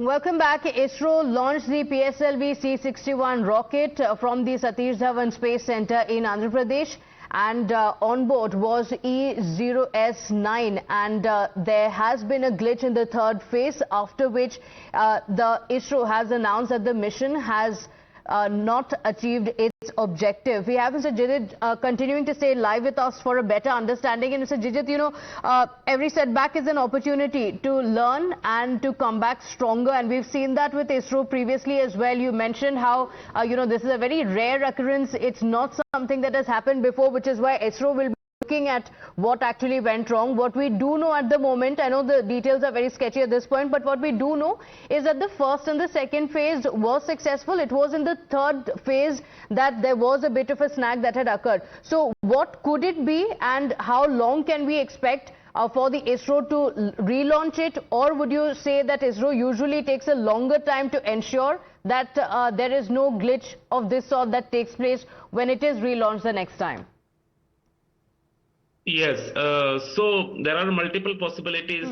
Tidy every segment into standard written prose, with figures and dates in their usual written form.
Welcome back. ISRO launched the pslv C-61 rocket from the Satish Dhawan Space Centre in Andhra Pradesh, and on board was EOS-09, and there has been a glitch in the third phase, after which the ISRO has announced that the mission has not achieved its objective. We have Mr. Jidit continuing to stay live with us for a better understanding. And Mr. Jidit, every setback is an opportunity to learn and to come back stronger. And we've seen that with ISRO previously as well. You mentioned how, this is a very rare occurrence. It's not something that has happened before, which is why ISRO will be looking at what actually went wrong. What we do know at the moment, I know the details are very sketchy at this point, but what we do know is that the first and the second phase was successful. It was in the third phase that there was a bit of a snag that had occurred. So what could it be, and how long can we expect for the ISRO to relaunch it? Or would you say that ISRO usually takes a longer time to ensure that there is no glitch of this sort that takes place when it is relaunched the next time? Yes, so there are multiple possibilities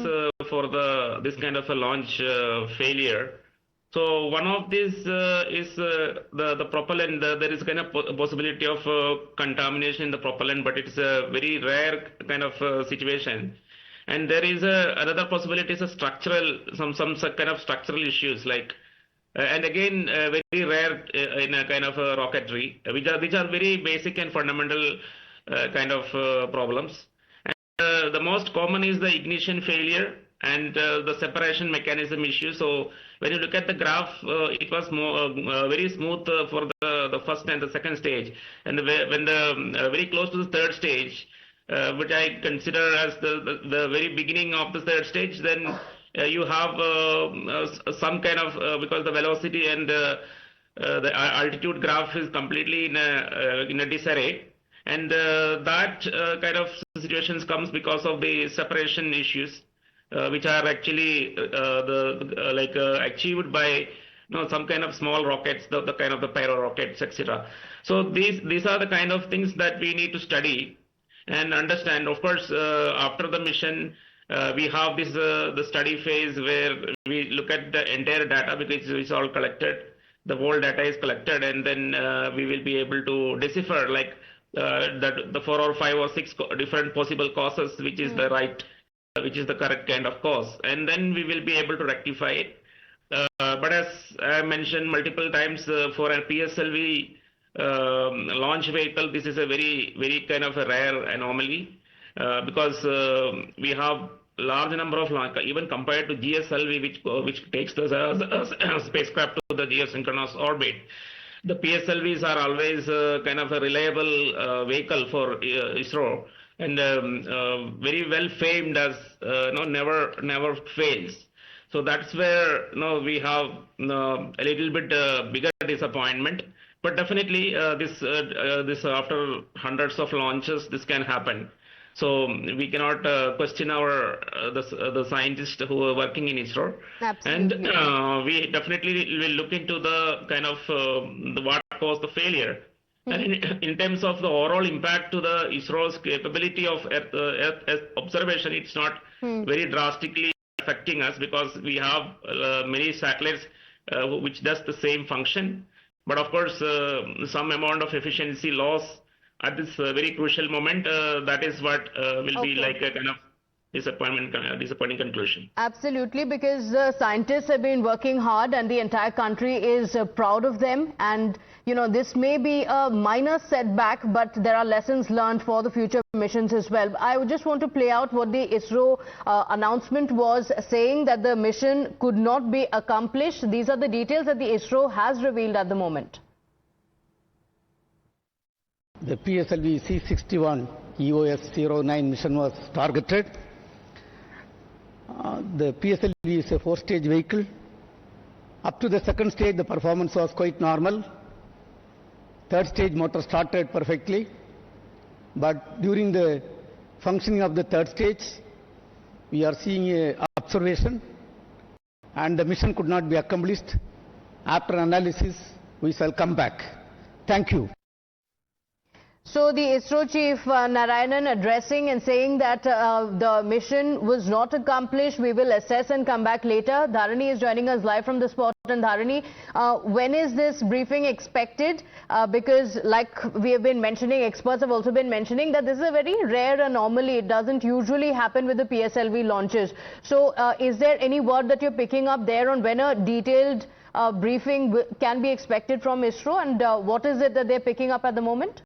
for this kind of a launch failure. So one of these is the propellant. There is kind of possibility of contamination in the propellant, but it's a very rare kind of situation. And there is another possibility is a structural, some kind of structural issues, like, and again very rare in a kind of rocketry, which are very basic and fundamental kind of problems. And the most common is the ignition failure and the separation mechanism issue. So when you look at the graph, it was very smooth for the first and the second stage. And when the very close to the third stage, which I consider as the very beginning of the third stage, then you have some kind of, because the velocity and the altitude graph is completely in a disarray. And that kind of situations comes because of the separation issues, which are actually achieved by some kind of small rockets, the kind of the pyro rockets, etc. So these are the kind of things that we need to study and understand. Of course, after the mission, we have this the study phase where we look at the entire data, because it's all collected. The whole data is collected, and then we will be able to decipher that the 4 or 5 or 6 different possible causes, which is the right, which is the correct kind of cause, and then we will be able to rectify it. But as I mentioned multiple times, for a pslv launch vehicle, this is a very kind of a rare anomaly, because we have large number of launch, even compared to GSLV, which takes the spacecraft to the geosynchronous orbit. The PSLVs are always kind of a reliable vehicle for ISRO, and very well famed as never fails. So that's where we have a little bit bigger disappointment. But definitely this after hundreds of launches, this can happen. So we cannot question the scientists who are working in ISRO. Absolutely. And we definitely will look into the kind of what caused the failure. And in terms of the overall impact to the ISRO's capability of Earth observation, it's not very drastically affecting us, because we have many satellites which does the same function. But of course, some amount of efficiency loss at this very crucial moment, that is what will be like a kind of disappointing conclusion. Absolutely, because scientists have been working hard and the entire country is proud of them. And, this may be a minor setback, but there are lessons learned for the future missions as well. I would just want to play out what the ISRO announcement was, saying that the mission could not be accomplished. These are the details that the ISRO has revealed at the moment. The pslv C-61 EOS-09 mission was targeted. The pslv is a 4-stage vehicle. Up to the second stage, the performance was quite normal. Third stage motor started perfectly. But during the functioning of the third stage, we are seeing an observation, and the mission could not be accomplished. After analysis, we shall come back. Thank you. So the ISRO chief Narayanan addressing and saying that the mission was not accomplished. We will assess and come back later. Dharani is joining us live from the spot. And Dharani, when is this briefing expected? Because like we have been mentioning, experts have also been mentioning that this is a very rare anomaly. It doesn't usually happen with the PSLV launches. So is there any word that you're picking up there on when a detailed briefing can be expected from ISRO, and what is it that they're picking up at the moment?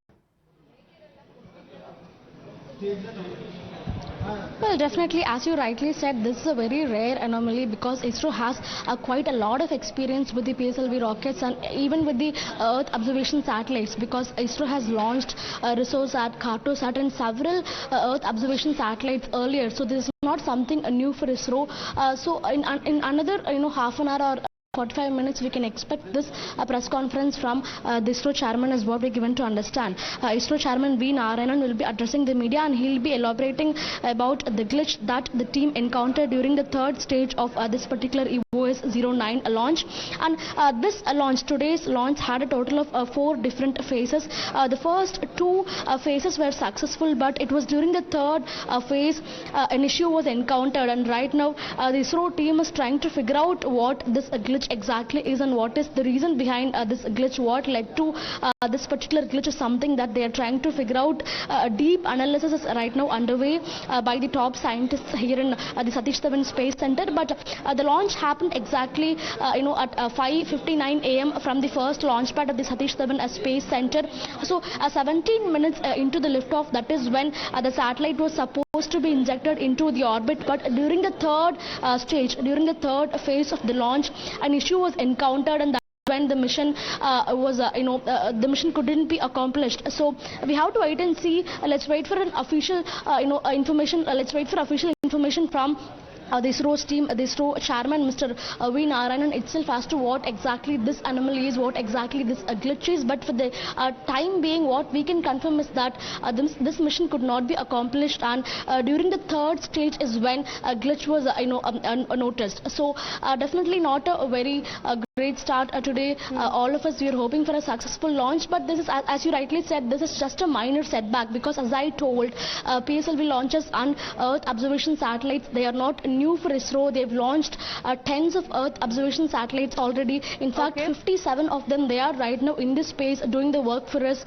Well, definitely, as you rightly said, this is a very rare anomaly because ISRO has quite a lot of experience with the PSLV rockets and even with the Earth observation satellites, because ISRO has launched RISOSat, Cartosat and several Earth observation satellites earlier. So this is not something new for ISRO. So in another half an hour or 45 minutes we can expect this press conference from the ISRO chairman is what we're given to understand. ISRO chairman V. Narayanan will be addressing the media and he'll be elaborating about the glitch that the team encountered during the third stage of this particular EOS-09 launch. And this launch, today's launch, had a total of 4 different phases. The first 2 phases were successful, but it was during the third phase an issue was encountered, and right now the ISRO team is trying to figure out what this glitch exactly is and what is the reason behind this glitch, what led to this particular glitch is something that they are trying to figure out. A deep analysis is right now underway by the top scientists here in the Satish Dhawan Space Centre, but the launch happened exactly at 5:59 a.m. from the first launch pad of the Satish Dhawan Space Centre. So 17 minutes into the liftoff, that is when the satellite was supposed to be injected into the orbit, but during the third stage, during the third phase of the launch, an issue was encountered, and when the mission the mission couldn't be accomplished. So we have to wait and see. Let's wait for an official information. Let's wait for official information from the ISRO's team, the ISRO chairman, Mr. V. Narayanan itself, as to what exactly this anomaly is, what exactly this glitch is. But for the time being, what we can confirm is that this mission could not be accomplished, and during the third stage is when a glitch was noticed. So definitely not a very great start today. All of us, we are hoping for a successful launch, but this is, as you rightly said, this is just a minor setback, because as I told, PSLV launches on Earth observation satellites, they are not new for ISRO. They've launched tens of Earth observation satellites already. In fact, 57 of them, they are right now in this space doing the work for us.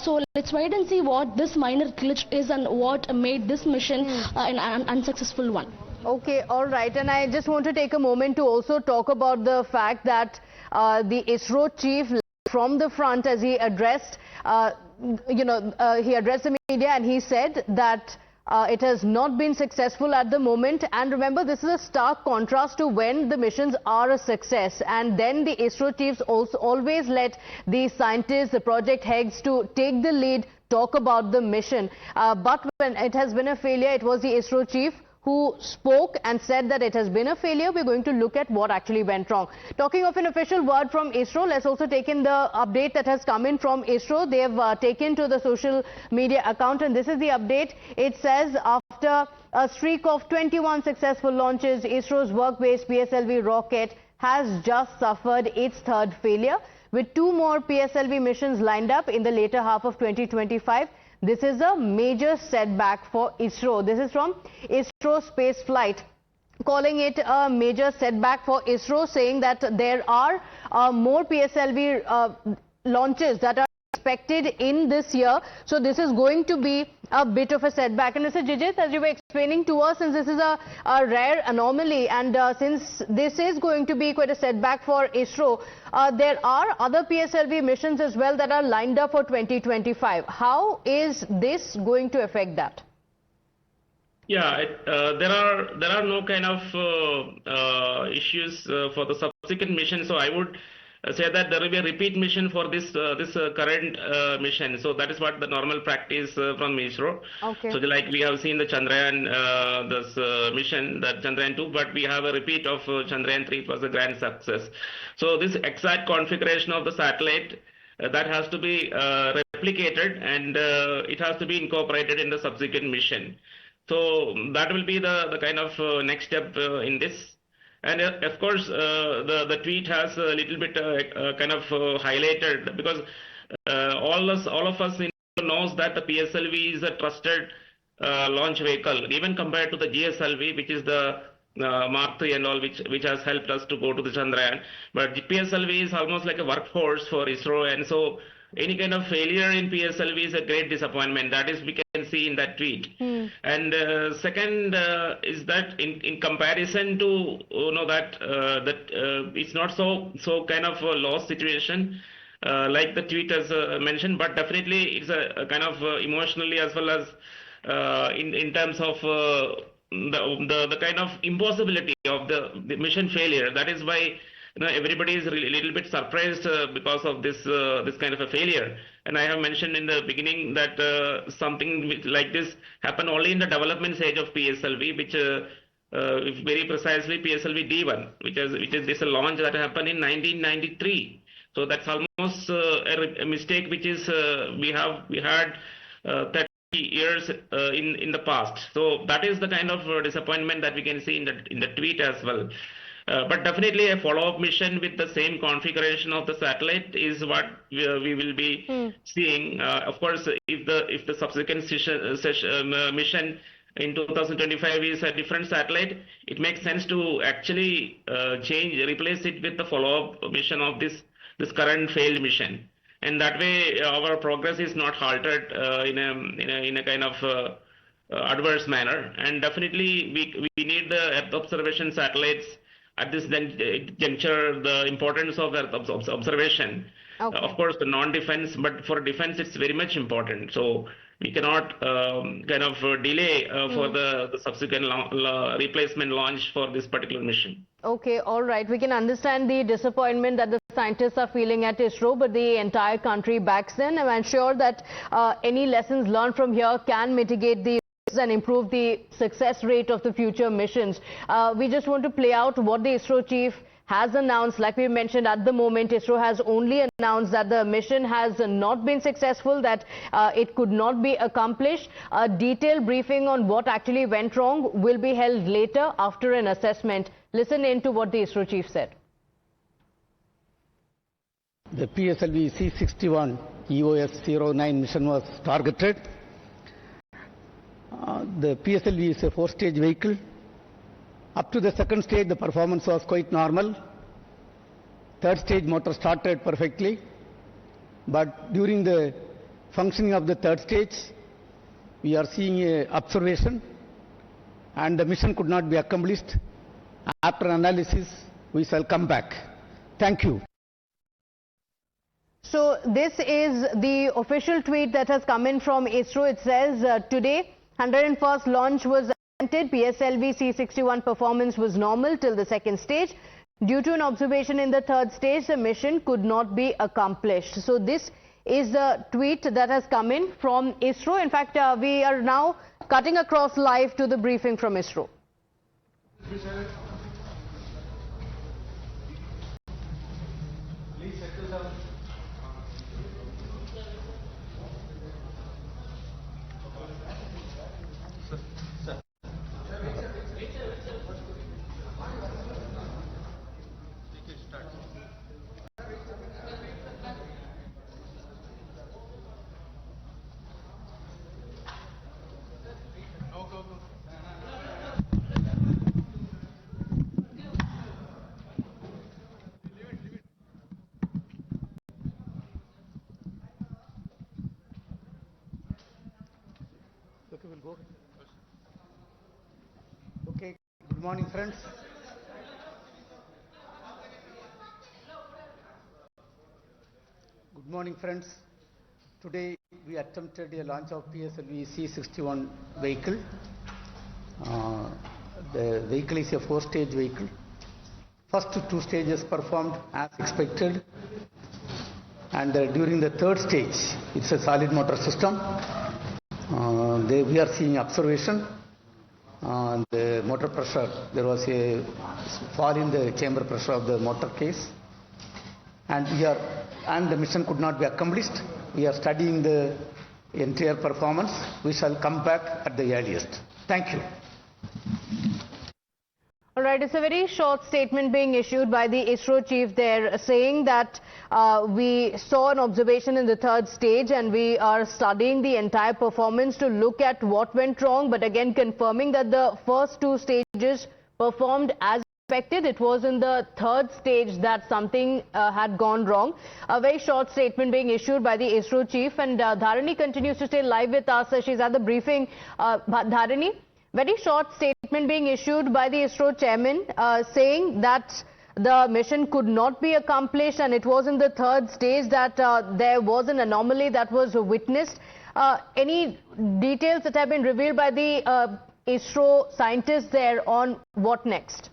So let's wait and see what this minor glitch is and what made this mission an unsuccessful one. Okay, all right. And I just want to take a moment to also talk about the fact that the ISRO chief from the front, as he addressed, he addressed the media, and he said that it has not been successful at the moment. And remember, this is a stark contrast to when the missions are a success. And then the ISRO chiefs also always let the scientists, the project heads, to take the lead, talk about the mission. But when it has been a failure, it was the ISRO chief who spoke and said that it has been a failure. We're going to look at what actually went wrong. Talking of an official word from ISRO, let's also take in the update that has come in from ISRO. They have taken to the social media account, and this is the update. It says, after a streak of 21 successful launches, ISRO's work-based PSLV rocket has just suffered its third failure, with 2 more PSLV missions lined up in the later half of 2025. This is a major setback for ISRO. This is from ISRO Space Flight, calling it a major setback for ISRO, saying that there are more PSLV launches that are expected in this year. So this is going to be a bit of a setback. And Mr. Jijit, as you were explaining to us, since this is a rare anomaly, and since this is going to be quite a setback for ISRO, there are other PSLV missions as well that are lined up for 2025. How is this going to affect that? Yeah, there are no kind of issues for the subsequent mission. So I would say that there will be a repeat mission for this current mission. So that is what the normal practice from ISRO. Okay. So like we have seen the Chandrayaan this mission, that Chandrayaan 2, but we have a repeat of Chandrayaan 3. It was a grand success. So this exact configuration of the satellite that has to be replicated, and it has to be incorporated in the subsequent mission. So that will be the kind of next step in this. And of course, the tweet has a little bit kind of highlighted, because all of us in knows that the PSLV is a trusted launch vehicle, even compared to the GSLV, which is the Mark III and all, which has helped us to go to the Chandrayaan. But the PSLV is almost like a workforce for ISRO, and so any kind of failure in PSLV is a great disappointment. That is, we can see in that tweet. And second is that in comparison to that it's not so kind of a lost situation like the tweet has mentioned, but definitely it's a kind of emotionally as well as in terms of the kind of impossibility of the mission failure. That is why everybody is a little bit surprised because of this kind of a failure. And I have mentioned in the beginning that something like this happened only in the development stage of PSLV, which very precisely PSLV D1, which is this launch that happened in 1993. So that's almost a mistake which is we had 30 years in the past. So that is the kind of disappointment that we can see in the tweet as well. But definitely a follow-up mission with the same configuration of the satellite is what we will be seeing. Of course, if the subsequent mission in 2025 is a different satellite, it makes sense to actually replace it with the follow-up mission of this current failed mission. And that way our progress is not halted in a kind of adverse manner. And definitely we need the Earth observation satellites at this juncture, the importance of Earth observation. Okay. Of course, the non-defense, but for defense, it's very much important. So we cannot kind of delay for the subsequent replacement launch for this particular mission. Okay, all right. We can understand the disappointment that the scientists are feeling at ISRO, but the entire country backs them. And I'm sure that any lessons learned from here can mitigate the and improve the success rate of the future missions. We just want to play out what the ISRO chief has announced. Like we mentioned, at the moment ISRO has only announced that the mission has not been successful, that it could not be accomplished. A detailed briefing on what actually went wrong will be held later after an assessment. Listen in to what the ISRO chief said. The PSLV C61 EOS-09 mission was targeted. The PSLV is a 4-stage vehicle. Up to the second stage, the performance was quite normal. Third stage motor started perfectly. But during the functioning of the third stage, we are seeing an observation and the mission could not be accomplished. After analysis, we shall come back. Thank you. So this is the official tweet that has come in from ISRO. It says today 101st launch was attempted. PSLV C61 performance was normal till the second stage. Due to an observation in the third stage, the mission could not be accomplished. So this is the tweet that has come in from ISRO. In fact, we are now cutting across live to the briefing from ISRO. Okay, good morning, friends. Good morning, friends. Today we attempted a launch of PSLV C61 vehicle. The vehicle is a 4-stage vehicle. First 2 stages performed as expected, and during the third stage, it's a solid motor system. We are seeing observation. The motor pressure, there was a fall in the chamber pressure of the motor case, and the mission could not be accomplished. We are studying the entire performance. We shall come back at the earliest. Thank you. All right, it's a very short statement being issued by the ISRO chief there, saying that we saw an observation in the third stage and we are studying the entire performance to look at what went wrong, but again confirming that the first two stages performed as expected. It was in the third stage that something had gone wrong. A very short statement being issued by the ISRO chief, and Dharani continues to stay live with us. She's at the briefing. Dharani, very short statement being issued by the ISRO chairman saying that the mission could not be accomplished, and it was in the third stage that there was an anomaly that was witnessed. Any details that have been revealed by the ISRO scientists there on what next?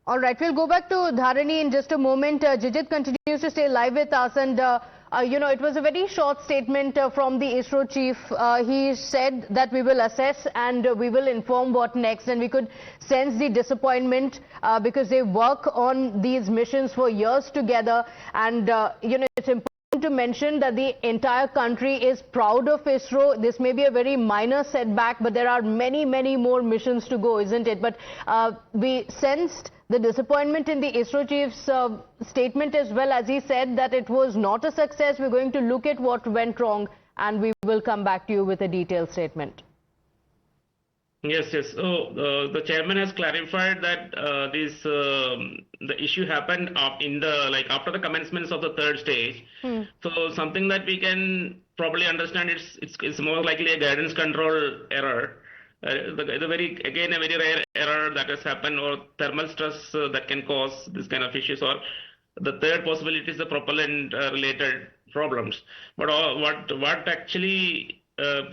All right, we'll go back to Dharani in just a moment. Jijit continues to stay live with us, and it was a very short statement from the ISRO chief. He said that we will assess and we will inform what next, and we could sense the disappointment because they work on these missions for years together, and it's important to mention that the entire country is proud of ISRO. This may be a very minor setback, but there are many, many more missions to go, isn't it? But we sensed the disappointment in the ISRO chief's statement as well, as he said that it was not a success. We're going to look at what went wrong and we will come back to you with a detailed statement. Yes. So the chairman has clarified that the issue happened after the commencement of the third stage. So something that we can probably understand it's more likely a guidance control error. A very rare error that has happened, or thermal stress that can cause this kind of issues, or the third possibility is the propellant related problems. But what actually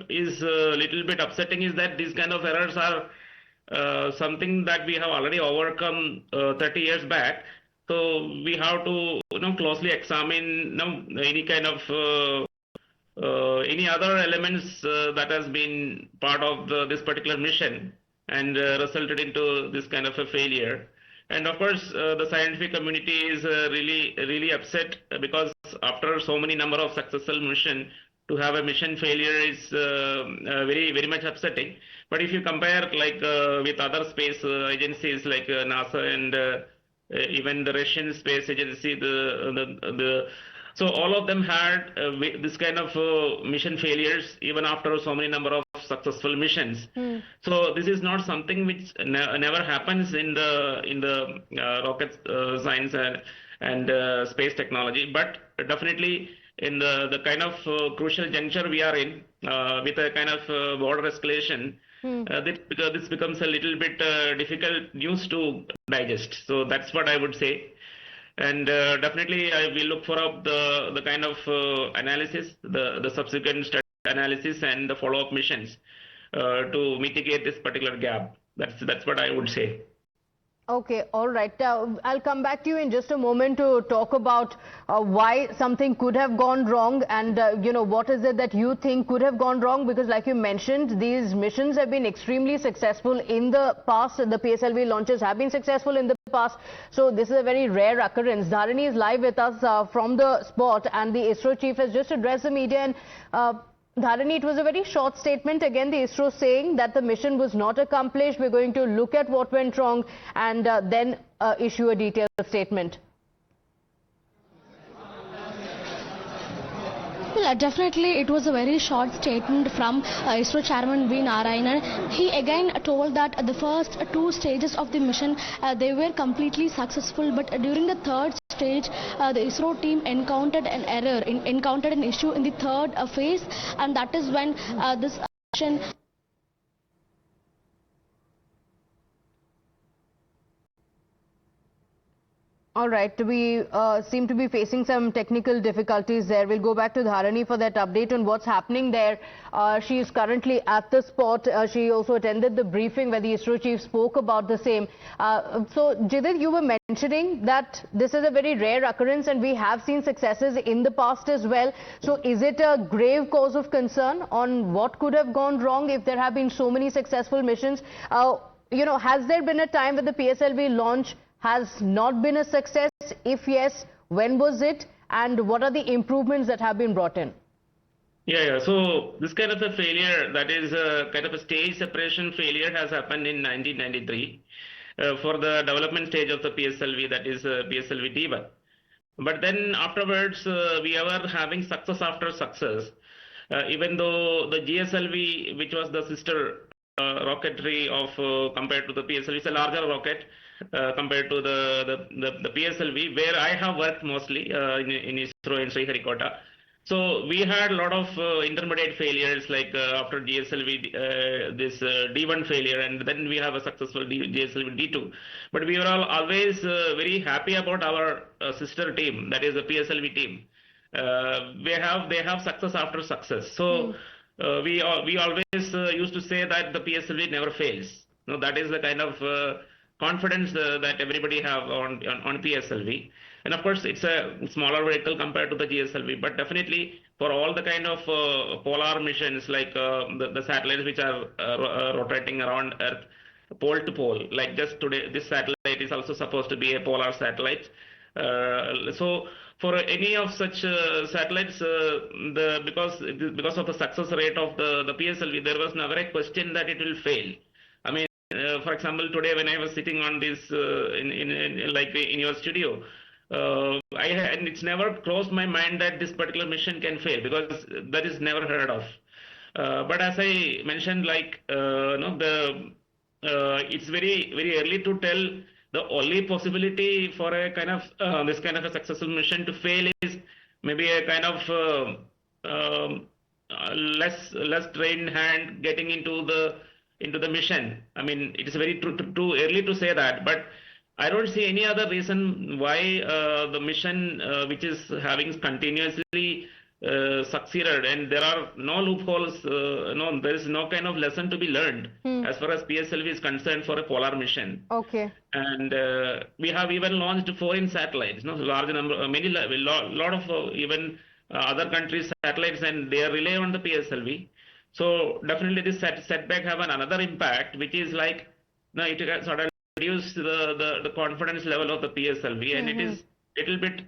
is a little bit upsetting is that these kind of errors are something that we have already overcome 30 years back. So we have to closely examine any kind of any other elements that has been part of this particular mission and resulted into this kind of a failure. And of course, the scientific community is really upset because after so many number of successful missions, to have a mission failure is very much upsetting. But if you compare with other space agencies like NASA and even the Russian space agency, so all of them had this kind of mission failures even after so many number of successful missions. So this is not something which never happens in the rocket science and space technology, but definitely in the kind of crucial juncture we are in with a kind of border escalation, this becomes a little bit difficult news to digest. So that's what I would say. And definitely I will look for the kind of analysis, the subsequent study analysis and the follow-up missions to mitigate this particular gap. That's what I would say. Okay, all right. I'll come back to you in just a moment to talk about why something could have gone wrong and, what is it that you think could have gone wrong? Because like you mentioned, these missions have been extremely successful in the past. The PSLV launches have been successful in the past. So this is a very rare occurrence. Dharani is live with us from the spot, and the ISRO chief has just addressed the media. And Dharani, it was a very short statement. Again, the ISRO saying that the mission was not accomplished. We're going to look at what went wrong and then issue a detailed statement. Well, definitely it was a very short statement from ISRO chairman V. Narayanan. He again told that the first two stages of the mission, they were completely successful, but during the third stage, the ISRO team encountered an error, encountered an issue in the third phase, and that is when this mission. All right, we seem to be facing some technical difficulties there. We'll go back to Dharani for that update on what's happening there. She is currently at the spot. She also attended the briefing where the ISRO chief spoke about the same. So, Jidit, you were mentioning that this is a very rare occurrence and we have seen successes in the past as well. So, is it a grave cause of concern on what could have gone wrong if there have been so many successful missions? Has there been a time when the PSLV launch has not been a success? If yes, When was it, and what are the improvements that have been brought in? Yeah. So this kind of a failure, that is a kind of a stage separation failure, has happened in 1993 for the development stage of the PSLV, that is PSLV D1. But then afterwards, we were having success after success. Even though the GSLV, which was the sister rocketry of compared to the PSLV, is a larger rocket compared to the PSLV, where I have worked mostly in ISRO in Sriharikota. So we had a lot of intermediate failures, like after GSLV, this D1 failure, and then we have a successful GSLV D2. But we were always very happy about our sister team, that is the PSLV team. They have success after success. So we always used to say that the PSLV never fails. No, that is the kind of confidence that everybody have on PSLV. And of course, it's a smaller vehicle compared to the GSLV, but definitely for all the kind of polar missions, like the satellites which are rotating around Earth, pole to pole, like just today, this satellite is also supposed to be a polar satellite. So for any of such satellites, because of the success rate of the PSLV, there was never a question that it will fail. I mean, for example, today when I was sitting on this in your studio, and it's never crossed my mind that this particular mission can fail, because that is never heard of. But as I mentioned, like it's very early to tell. The only possibility for a kind of this kind of a successful mission to fail is maybe a kind of less trained hand getting into the mission. I mean, it is very too early to say that, but I don't see any other reason why the mission which is having continuously succeeded, and there are no loopholes, there is no kind of lesson to be learned as far as PSLV is concerned for a polar mission. Okay. And we have even launched foreign satellites, large number, lot of even other countries' satellites, and they rely on the PSLV. So definitely this setback have another impact, which is like, it sort of reduce the confidence level of the PSLV, and it is little bit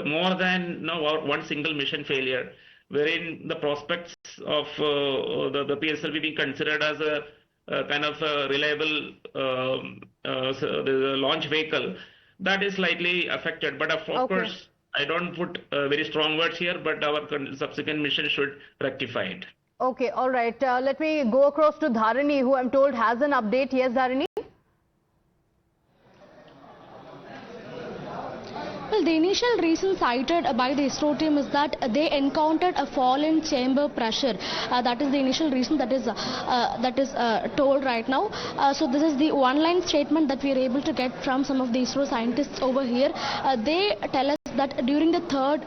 more than one single mission failure, wherein the prospects of the PSLV being considered as a kind of a reliable the launch vehicle, that is slightly affected. But of course, I don't put very strong words here, but our subsequent mission should rectify it. Okay, all right. Let me go across to Dharani, who I'm told has an update. Yes, Dharani? Well, the initial reason cited by the ISRO team is that they encountered a fall in chamber pressure. That is the initial reason that is told right now. So this is the one-line statement that we are able to get from some of the ISRO scientists over here. They tell us that during the third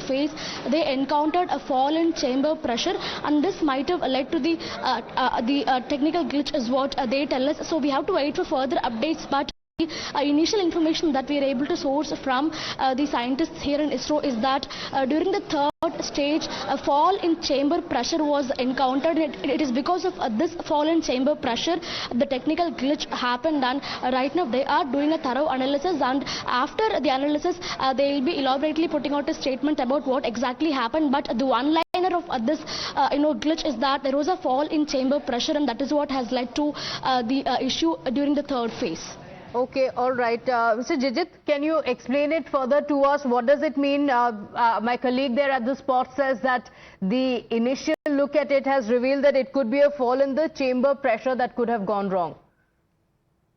phase, they encountered a fall in chamber pressure, and this might have led to the technical glitch, is what they tell us. So we have to wait for further updates, but initial information that we are able to source from the scientists here in ISRO is that during the third stage, a fall in chamber pressure was encountered. It is because of this fall in chamber pressure the technical glitch happened, and right now they are doing a thorough analysis, and after the analysis they will be elaborately putting out a statement about what exactly happened. But the one-liner of this glitch is that there was a fall in chamber pressure, and that is what has led to the issue during the third phase. Okay, all right. Mr. Jijit, can you explain it further to us? What does it mean? My colleague there at the spot says that the initial look at it has revealed that it could be a fall in the chamber pressure that could have gone wrong.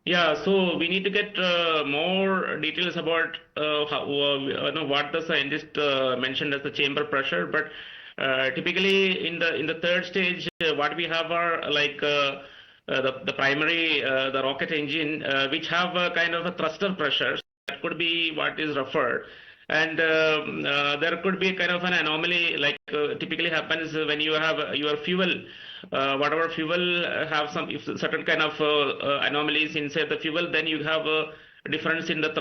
Yeah, so we need to get more details about what the scientist mentioned as the chamber pressure. But typically in the third stage, what we have are like the primary, the rocket engine, which have a kind of a thruster pressure. That could be what is referred. And there could be kind of an anomaly, like typically happens when you have your fuel, whatever fuel have some certain kind of anomalies inside the fuel, then you have a difference in the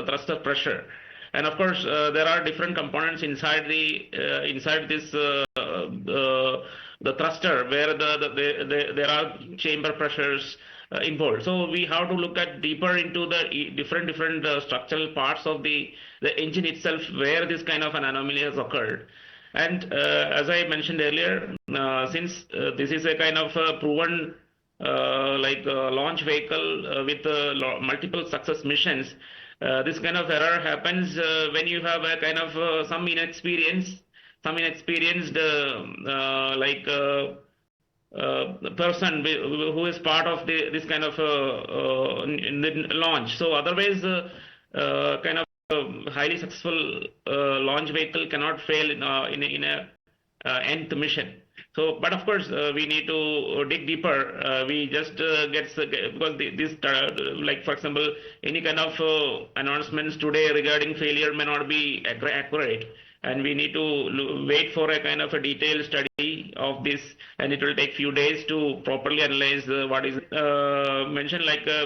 thruster pressure. And of course, there are different components inside this the thruster, where there are chamber pressures involved. So we have to look at deeper into the different structural parts of the engine itself where this kind of an anomaly has occurred. And as I mentioned earlier, since this is a kind of proven launch vehicle with multiple success missions, this kind of error happens when you have a kind of some inexperienced person who is part of this kind of launch. So otherwise, kind of highly successful launch vehicle cannot fail in a nth mission. So, but of course, we need to dig deeper. We just because this like for example, any kind of announcements today regarding failure may not be accurate, and we need to wait for a kind of a detailed study of this, and it will take few days to properly analyze what is mentioned.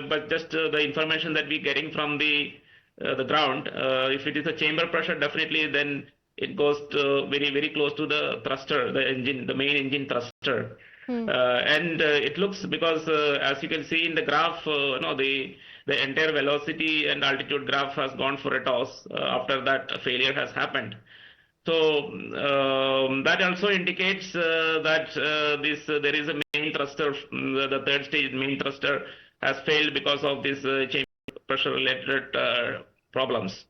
But just the information that we're getting from the ground, if it is a chamber pressure, definitely then it goes to very close to the thruster, the main engine thruster. And it looks, because as you can see in the graph, the entire velocity and altitude graph has gone for a toss after that failure has happened. So that also indicates that there is a main thruster, the third stage main thruster has failed because of this chamber pressure related problems.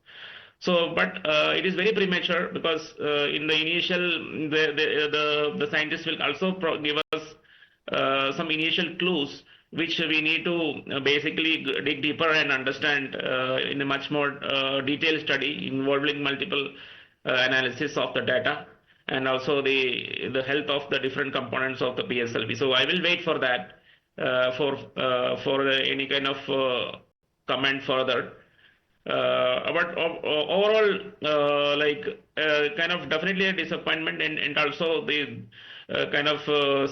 So, but it is very premature, because in the initial, the scientists will also give us some initial clues, which we need to basically dig deeper and understand in a much more detailed study involving multiple analysis of the data, and also the health of the different components of the PSLV. So I will wait for that for any kind of comment further. But overall, kind of definitely a disappointment, and also the kind of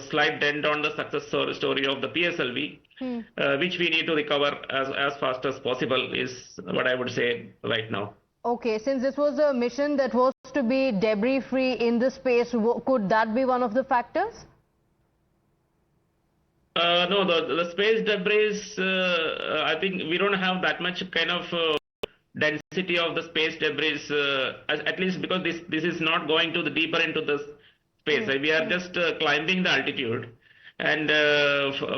slight dent on the success story of the PSLV, which we need to recover as fast as possible, is what I would say right now. Okay, since this was a mission that was to be debris free in the space, could that be one of the factors? No, the space debris, I think we don't have that much kind of density of the space debris, at least because this is not going to the deeper into the space. We are just climbing the altitude, and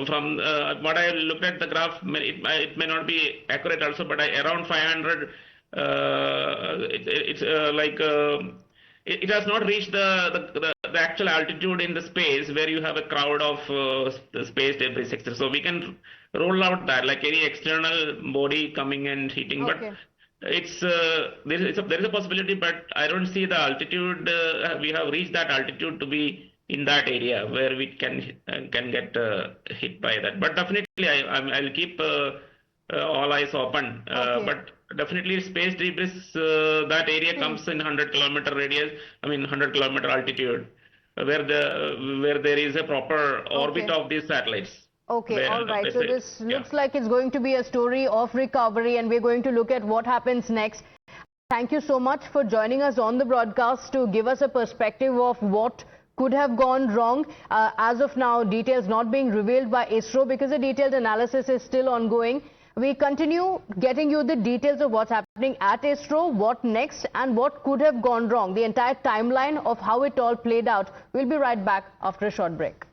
from what I looked at the graph, it may not be accurate also, but around 500, it has not reached the actual altitude in the space where you have a crowd of space debris, etc. So we can roll out that like any external body coming and hitting, okay. But there is a possibility, but I don't see the altitude. We have reached that altitude to be in that area where we can get hit by that. But definitely, I'll keep all eyes open. Okay. But definitely, space debris, that area comes in 100-kilometer radius. 100-kilometer altitude, where there is a proper orbit of these satellites. Okay, all right. So this looks like it's going to be a story of recovery, and we're going to look at what happens next. Thank you so much for joining us on the broadcast to give us a perspective of what could have gone wrong. As of now, details not being revealed by ISRO because the detailed analysis is still ongoing. We continue getting you the details of what's happening at ISRO, what next, and what could have gone wrong. The entire timeline of how it all played out. We'll be right back after a short break.